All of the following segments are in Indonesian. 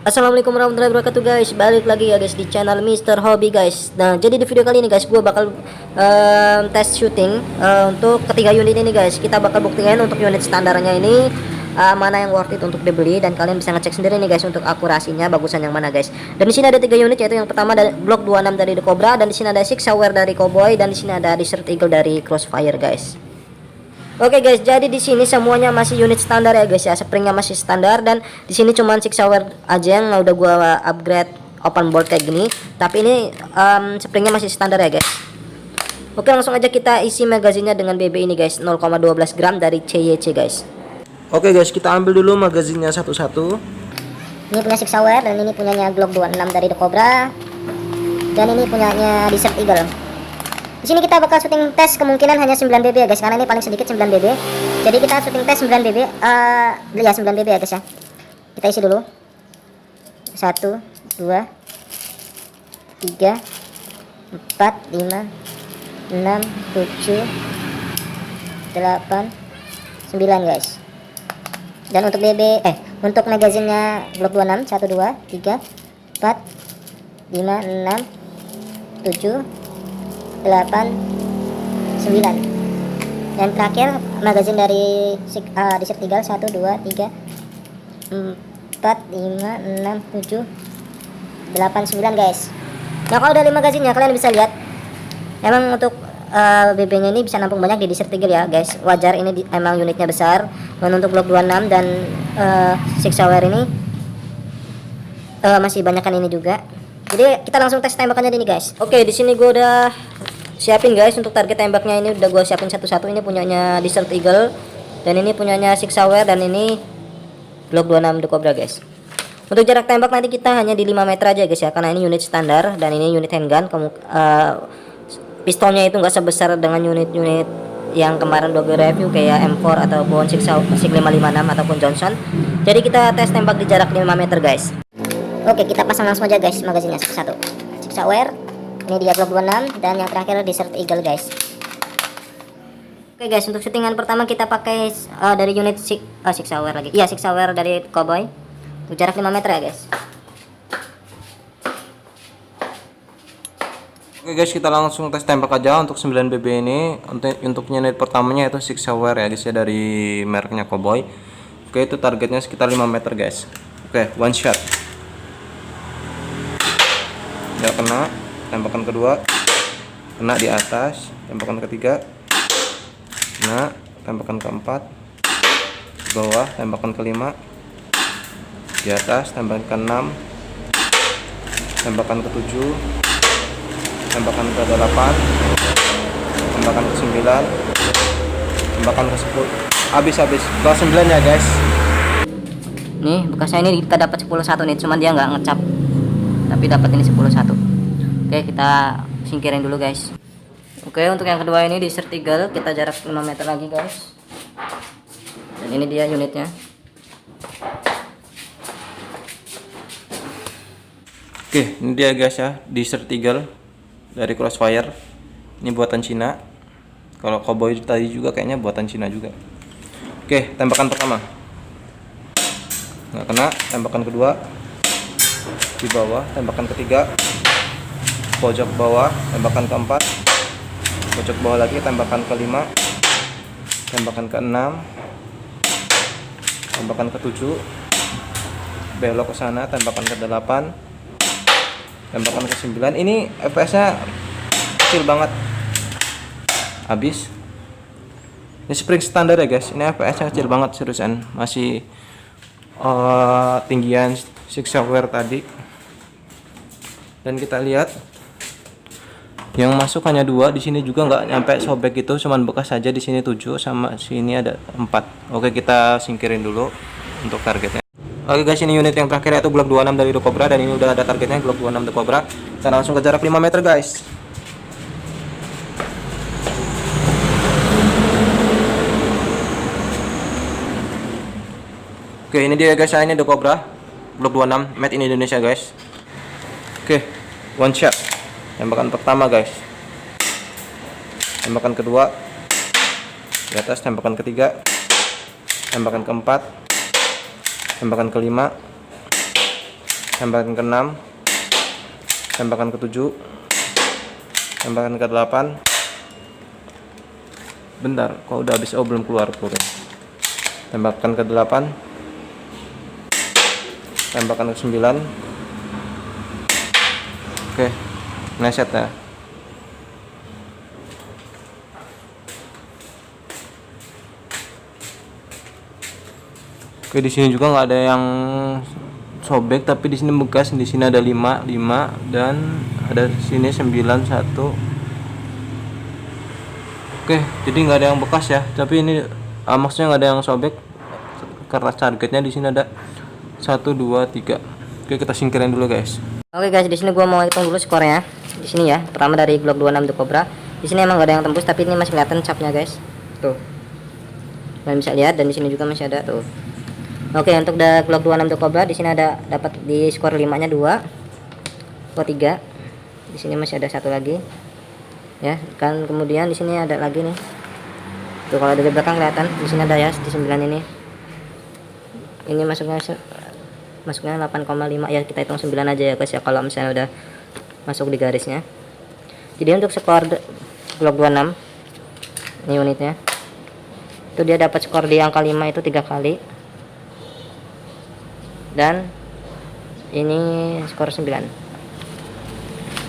Assalamualaikum warahmatullahi wabarakatuh guys. Balik lagi ya guys di channel Mr. Hobby guys. Nah jadi di video kali ini guys gue bakal tes shooting untuk ketiga unit ini guys. Kita bakal buktikan untuk unit standarnya ini mana yang worth it untuk dibeli, dan kalian bisa ngecek sendiri nih guys untuk akurasinya bagusan yang mana guys. Dan di sini ada tiga unit, yaitu yang pertama ada Glock 26 dari The Cobra, dan di sini ada Six Sauer dari Cowboy, dan di sini ada Desert Eagle dari Crossfire guys. Oke guys, jadi di sini semuanya masih unit standar ya guys ya. Springnya masih standar, dan di sini cuman Six Sauer aja yang udah gua upgrade open bolt kayak gini. Tapi ini springnya masih standar ya guys. Oke, langsung aja kita isi magazinnya dengan BB ini guys, 0,12 gram dari CYC guys. Oke guys, kita ambil dulu magazinnya satu-satu. Ini punya Six Sauer, dan ini punyanya Glock 26 dari The Cobra, dan ini punyanya Desert Eagle. Di sini kita bakal syuting tes kemungkinan hanya 9 BB ya guys, karena ini paling sedikit 9 BB. Jadi kita syuting tes 9 BB, ya 9 BB ya guys ya. Kita isi dulu. 1 2 3 4 5 6 7 8 9 guys. Dan untuk BB untuk magazinnya Glock 26 1 2 3 4 5 6 7 8 9. Dan terakhir magazin dari Desert Eagle 1 2 3 4 5 6 7 8 9 guys. Nah kalau dari magazinnya kalian bisa lihat emang untuk BB nya ini bisa nampung banyak di Desert Eagle ya guys. Wajar, ini emang unitnya besar. Dan untuk Glock 26 dan Six Sauer ini masih banyakan ini juga. Jadi kita langsung tes tembakannya ini guys. Oke, di sini gue udah siapin guys untuk target tembaknya, ini udah gue siapin satu-satu. Ini punyanya Desert Eagle, dan ini punyanya Six Sauer, dan ini Glock 26 The Cobra guys. Untuk jarak tembak nanti kita hanya di 5 meter aja guys ya, karena ini unit standar dan ini unit handgun. Pistolnya itu nggak sebesar dengan unit-unit yang kemarin udah gue review kayak M4 ataupun Sig 556 ataupun Johnson. Jadi kita tes tembak di jarak 5 meter guys. Oke, kita pasang langsung aja guys magazinnya satu-satu. Six Sauer, ini dia Glock 26, dan yang terakhir Desert Eagle guys. Oke guys, untuk syutingan pertama kita pakai dari unit Six Sauer lagi. Iya, Six Sauer dari Cowboy. Untuk jarak 5 meter ya guys. Oke guys, kita langsung tes tembak aja untuk 9 BB ini. Untuk unit pertamanya itu Six Sauer ya guys ya, dari mereknya Cowboy. Oke, itu targetnya sekitar 5 meter guys. Oke, one shot. Nggak kena. Tembakan kedua kena di atas. Tembakan ketiga kena. Tembakan keempat di bawah. Tembakan kelima di atas. Tembakan keenam, tembakan ketujuh, tembakan ke-8, tembakan ke-9, tembakan ke-10. Habis ke-9 ya guys. Nih bekasnya ini kita dapat 10-1 nih, cuman dia nggak ngecap, tapi dapat ini 10-1. Oke, kita singkirin dulu guys. Oke, untuk yang kedua ini Desert Eagle, kita jarak 5 meter lagi guys. Dan ini dia unitnya. Oke, ini dia guys ya, Desert Eagle dari Crossfire. Ini buatan Cina. Kalau Cowboy tadi juga kayaknya buatan Cina juga. Oke, tembakan pertama nggak kena. Tembakan kedua di bawah. Tembakan ketiga pojok bawah. Tembakan keempat pojok bawah lagi. Tembakan kelima, tembakan keenam, tembakan ketujuh belok ke sana. Tembakan ke-8, tembakan ke-9. Ini FPS nya kecil banget. Habis. Ini spring standar ya guys. Ini FPS nya kecil banget seriusan. Masih tinggian Six Sauer tadi. Dan kita lihat yang masuk hanya 2. Di sini juga nggak nyampe sobek gitu, cuman bekas saja. Di sini 7, sama sini ada 4. Oke, kita singkirin dulu untuk targetnya. Oke guys, ini unit yang terakhir yaitu Glock 26 dari The Cobra, dan ini udah ada targetnya Glock 26 The Cobra. Kita langsung ke jarak 5 meter guys. Oke, ini dia guys, ini The Cobra Glock 26 made in Indonesia guys. Oke, one shot. Tembakan pertama guys. Tembakan kedua di atas. Tembakan ketiga, tembakan keempat, tembakan kelima, tembakan ke-6, tembakan ke-7, tembakan ke-8. Bentar, kok udah habis? Oh, belum keluar peluru. Tembakan ke-8, tembakan ke-9. Oke, neset ya. Oke, di sini juga nggak ada yang sobek, tapi di sini bekas. Di sini ada 5 dan ada di sini 9 1. Oke, jadi nggak ada yang bekas ya. Tapi ini maksudnya nggak ada yang sobek karena targetnya di sini ada 1 2 3. Oke, kita singkirin dulu guys. Oke guys, di sini gua mau hitung dulu skornya. Di sini ya. Pertama dari Glock 26 The Cobra. Di sini emang gak ada yang tembus, tapi ini masih kelihatan capnya guys. Tuh. Kalian bisa lihat, dan di sini juga masih ada tuh. Oke, untuk Glock 26 The Cobra di sini ada dapat di skor 5-nya 2. 3. Di sini masih ada satu lagi. Ya, kan kemudian di sini ada lagi nih. Tuh kalau dari belakang kelihatan, di sini ada ya di 9 ini. Ini masuknya 8,5 ya, kita hitung 9 aja ya guys ya kalau misalnya udah masuk di garisnya. Jadi untuk skor Glock 26 ini unitnya. Itu dia dapat skor di angka 5 itu 3 kali. Dan ini skor 9.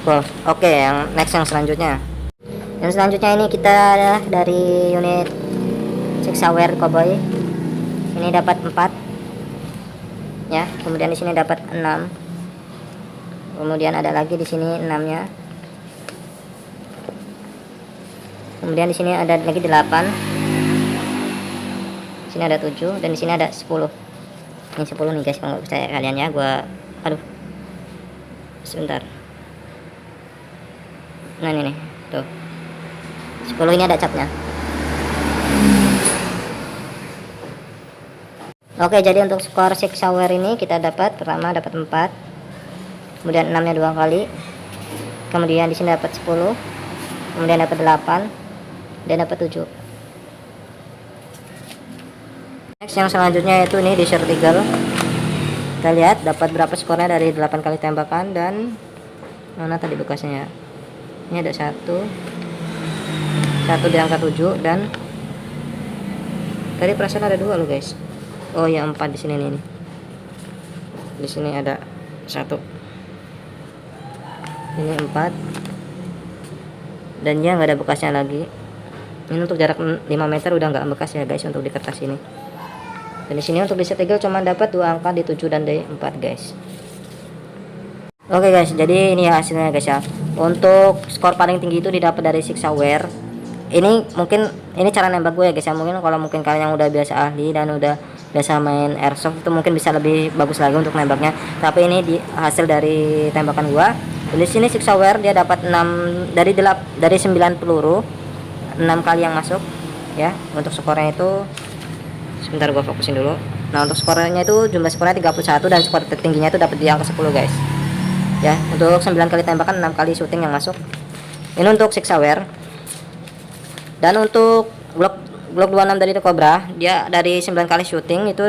Cool. Oke, yang next yang selanjutnya. Yang selanjutnya ini kita dari unit Six Hour Cowboy. Ini dapat 4. Ya, kemudian di sini dapat 6. Kemudian ada lagi di sini 6-nya. Kemudian di sini ada lagi 8. Di sini ada 7 dan di sini ada 10. Ini 10 nih guys, kalau nggak percaya kalian ya, aduh sebentar. Nah ini nih tuh 10 ini ada capnya. Oke, jadi untuk skor Six Hour ini kita dapat pertama dapat 4, kemudian 6 nya 2 kali, kemudian di sini dapat 10, kemudian dapat 8 dan dapat 7. Next yang selanjutnya yaitu ini Desert Eagle. Kita lihat dapat berapa skornya dari 8 kali tembakan, dan mana tadi bekasnya ya. Ini ada satu di angka 7, dan tadi perasaan ada 2 loh guys. Oh ya, 4 di sini nih. Di sini ada 1. Ini 4. Dan dia nggak ada bekasnya lagi. Ini untuk jarak 5 meter udah nggak bekas ya guys untuk di kertas ini. Dan di sini untuk di Desert Eagle cuma dapat 2 angka di 7 dan di 4 guys. Oke guys, jadi ini ya hasilnya guys ya. Untuk skor paling tinggi itu didapat dari Six Hour. Ini mungkin ini cara nembak gue ya guys ya. Mungkin kalau mungkin kalian yang udah biasa ahli dan udah biasa main airsoft itu mungkin bisa lebih bagus lagi untuk nembaknya. Tapi ini hasil dari tembakan gua. Dan di sini Six Hour dia dapat 6 dari 9 peluru, 6 kali yang masuk ya. Untuk skornya itu sebentar gua fokusin dulu. Nah, untuk skornya itu jumlah skornya 31 dan skor tertingginya itu dapat di angka 10 guys. Ya, untuk 9 kali tembakan, 6 kali shooting yang masuk. Ini untuk Six Hour. Dan untuk Glock 26 dari The Cobra, dia dari 9 kali shooting itu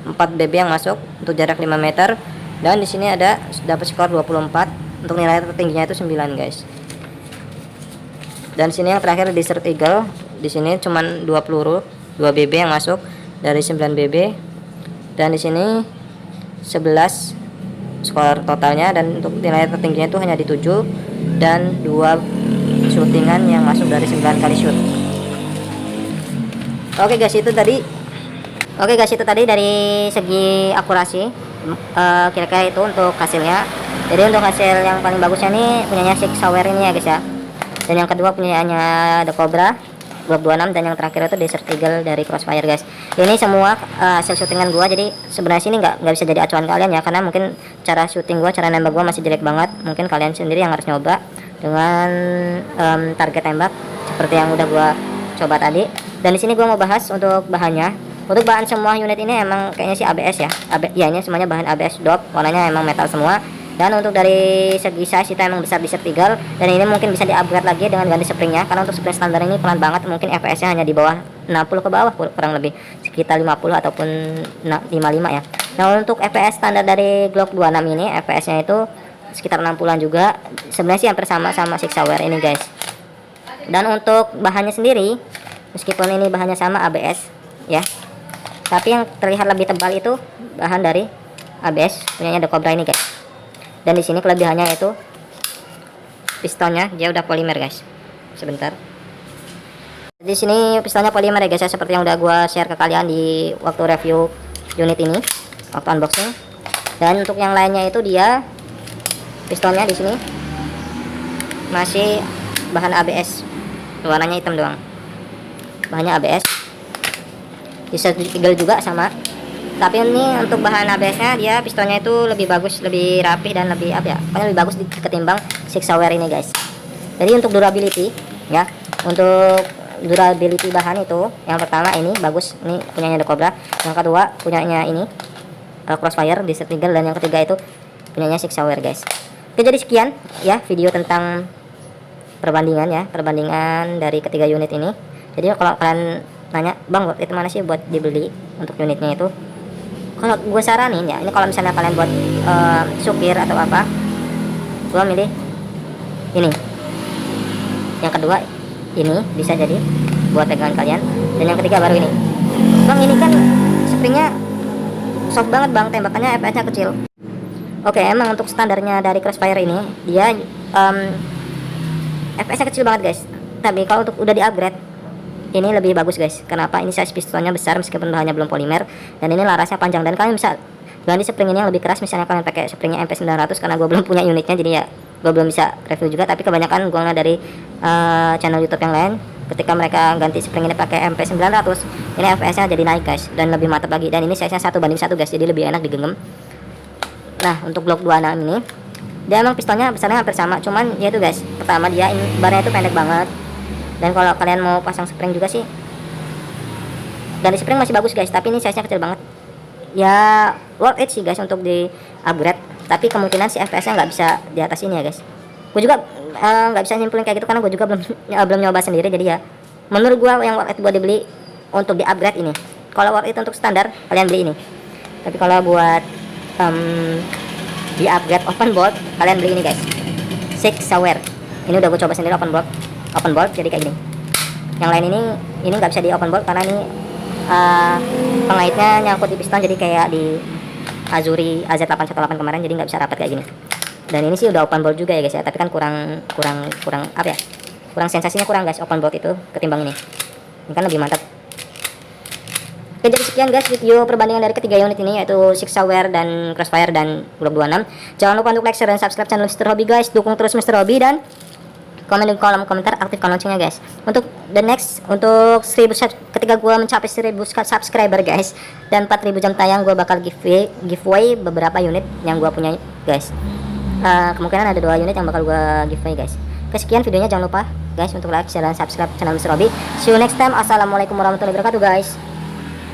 4 BB yang masuk untuk jarak 5 meter, dan di sini ada dapat skor 24. Untuk nilai tertingginya itu 9 guys. Dan sini yang terakhir Desert Eagle, di sini cuman 2 peluru, 2 BB yang masuk dari 9 BB, dan di sini 11 skor totalnya, dan untuk nilai tertingginya itu hanya di 7 dan 2 shootingan yang masuk dari 9 kali shoot. Oke guys, itu tadi dari segi akurasi, kira-kira itu untuk hasilnya. Jadi untuk hasil yang paling bagusnya nih punyanya Six Hour ini ya guys ya. Dan yang kedua punyanya The Cobra Glock 26, dan yang terakhir itu Desert Eagle dari Crossfire guys. Ini semua hasil syutingan gua, jadi sebenarnya sini nggak bisa jadi acuan kalian ya, karena mungkin cara syuting gua, cara nembak gua masih jelek banget. Mungkin kalian sendiri yang harus nyoba dengan target tembak seperti yang udah gua coba tadi. Dan di sini gua mau bahas untuk bahannya. Untuk bahan semua unit ini emang kayaknya sih ABS ya. Ya, ini semuanya bahan ABS dop, warnanya emang metal semua. Dan untuk dari segi size itu emang besar di Sertigal, dan ini mungkin bisa di-upgrade lagi dengan ganti springnya, karena untuk spring standar ini pelan banget, mungkin FPS-nya hanya di bawah 60 ke bawah, kurang lebih sekitar 50 ataupun 55 ya. Nah untuk FPS standar dari Glock 26 ini FPS-nya itu sekitar 60-an juga, sebenarnya sih hampir sama Six Hour ini guys. Dan untuk bahannya sendiri, meskipun ini bahannya sama ABS ya, tapi yang terlihat lebih tebal itu bahan dari ABS punyanya The Cobra ini guys. Dan di sini kelebihannya itu pistonnya dia udah polimer guys. Sebentar. Di sini pistonnya polimer ya guys ya, seperti yang udah gua share ke kalian di waktu review unit ini, waktu unboxing. Dan untuk yang lainnya itu dia pistonnya di sini masih bahan ABS. Warnanya hitam doang. Bahannya ABS. Bisa ditigel juga sama. Tapi ini untuk bahan ABS-nya dia pistonnya itu lebih bagus, lebih rapih dan lebih apa ya? Pokoknya lebih bagus ketimbang Six Hour ini guys. Jadi untuk durability ya, untuk durability bahan itu yang pertama ini bagus, ini punyanya The Cobra. Yang kedua punyanya ini Crossfire di Sertigal, dan yang ketiga itu punyanya Six Hour guys. Oke, jadi sekian ya video tentang perbandingan dari ketiga unit ini. Jadi kalau kalian nanya, "Bang, itu mana sih buat dibeli untuk unitnya itu?" Kalau gue saranin ya, ini kalau misalnya kalian buat supir atau apa, gue milih ini. Yang kedua ini bisa jadi buat pegangan kalian, dan yang ketiga baru ini. Bang, ini kan springnya soft banget bang, tembakannya FPS-nya kecil. Oke, emang untuk standarnya dari Crossfire ini dia FPS-nya kecil banget guys. Tapi kalau untuk udah di-upgrade ini lebih bagus guys. Kenapa? Ini size pistonnya besar meskipun bahannya belum polimer, dan ini larasnya panjang, dan kalian bisa ganti spring ini yang lebih keras. Misalnya kalian pakai springnya MP900, karena gue belum punya unitnya jadi ya gue belum bisa review juga. Tapi kebanyakan gue ngeliat dari channel YouTube yang lain, ketika mereka ganti spring ini pakai MP900, ini FPS-nya jadi naik guys, dan lebih mantap lagi. Dan ini size-nya 1:1 guys, jadi lebih enak digenggam. Nah untuk Glock 26 ini dia emang pistonnya besarnya hampir sama, cuman ya itu guys, pertama dia ini barnya itu pendek banget. Dan kalau kalian mau pasang spring juga sih, dari spring masih bagus guys, tapi ini size nya kecil banget ya. Worth it sih guys untuk di upgrade, tapi kemungkinan si FPS nya nggak bisa di atas ini ya guys. Gue juga nggak bisa nyimpulin kayak gitu, karena gue juga belum nyoba sendiri. Jadi ya menurut gue yang worth it buat dibeli untuk di upgrade ini. Kalau worth it untuk standar, kalian beli ini. Tapi kalau buat di upgrade open bolt, kalian beli ini guys, Six Hour. Ini udah gue coba sendiri open bolt jadi kayak gini. Yang lain ini nggak bisa di open bolt karena ini pengaitnya nyangkut di piston, jadi kayak di Azuri AZ818 kemarin, jadi nggak bisa rapat kayak gini. Dan ini sih udah open bolt juga ya guys ya, tapi kan kurang apa ya, kurang sensasinya kurang guys open bolt itu ketimbang ini kan lebih mantap. Oke, jadi sekian guys video perbandingan dari ketiga unit ini, yaitu Six Hour dan Crossfire dan Glock 26. Jangan lupa untuk like, share, dan subscribe channel Mr. Hobby guys. Dukung terus Mr. Hobby, dan komen di kolom komentar, aktifkan loncengnya guys. Untuk the next, untuk 1000 ketika gue mencapai 1000 subscriber guys, dan 4000 jam tayang, gue bakal giveaway beberapa unit yang gue punya guys. Kemungkinan ada 2 unit yang bakal gue giveaway guys. Kesekian videonya, jangan lupa guys untuk like, share, dan subscribe channel Mr. Hobby. See you next time. Assalamualaikum warahmatullahi wabarakatuh guys.